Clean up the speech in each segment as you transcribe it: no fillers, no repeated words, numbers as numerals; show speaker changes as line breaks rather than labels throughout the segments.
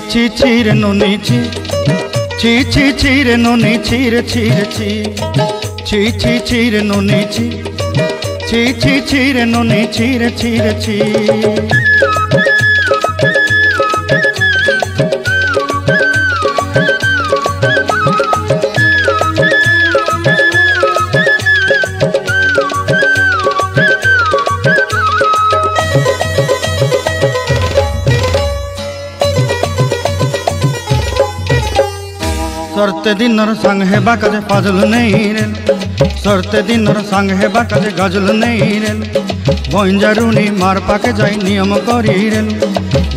ছি ছি রে ননি ছি ছি ছি ছি রে ননি ছি রে ছি রে ছি ছি ছি ছি রে ননি ছি ছি ছি ছি রে ননি ছি রে ছি রে ছি सरते दिनर संग हेबा काजे फाजल नहीं रे सरते दिनर संग हेबा काजे गजल नहीं रे बंजारुनी मार पाके जाई नियम करी रे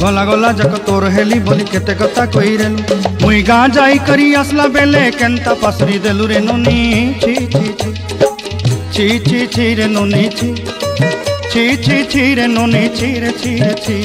गला गला जक तोर हेली बोली केते कथा कई रे मुई गा जाई करी असला बेले केंता पसरी देलु रे नोनी छी छी छी छी छी छी रे नोनी छी छी छी छी रे नोनी छी रे छी रे छी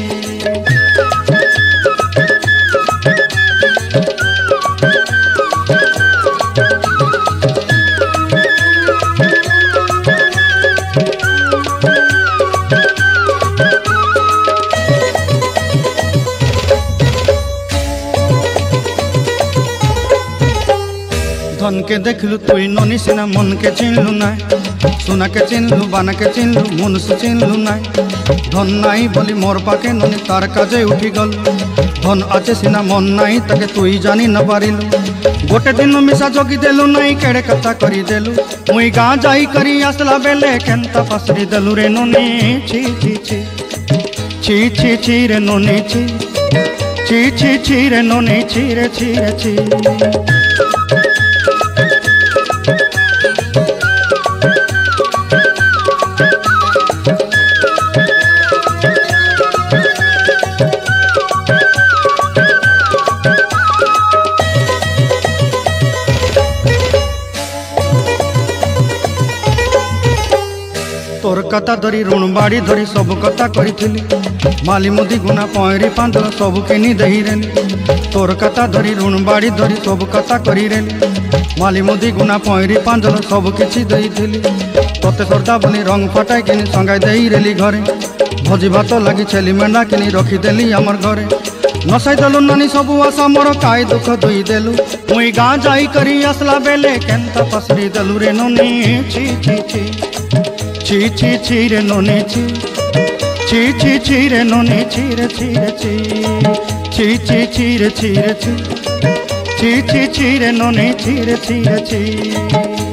धन के देखलु तुई ननी सिना मन के चिन्हलु ना सुना के चिन्हलु बाना के चिन्हलु मुनुष चिन्हलु ना धन नाई बोली मोर पाके ननी तार काजे उठी गल धन आचे सिना मन नाई ताके तुई जानी न पारिलु गोटे दिन मिसा जोगी देलु नाई केड़े कथा करी देलु मुई गाँ जाई करी आसला बेले केंता पसरी देलु रे ननी छी छी छी छी छी छी रे ननी छी छी छी छी रे ननी छी रे छी रे छी तोर कथा धरी ऋण बाड़ी धरी सब कथा करी माली मुदी गुना पयरी पांदल सब किनी दही रे तोर कथा धरी ऋण बाड़ी धरी सब कथा करी रे माली मुदी गुना पयरी पांदल सब किछि दही तोते सरदा बनी रंग फटाई किनी संगाई देई रेली घरे भोजी भात लगी छेली मेंढा किनी रखी देली हमर घरे नसाई देलु नानी सब आशा मोर काई दुख दुई देलु मुई गाँ जाई करी असला बेले केंता पसरी देलु रे नोनी छी छी छी छी छी छी रे नोनी छी छी छी छी रे नोनी छी रे छी रे छी छी छी छी रे छी रे छी छी छी छी रे नोनी छी रे छी रे छी।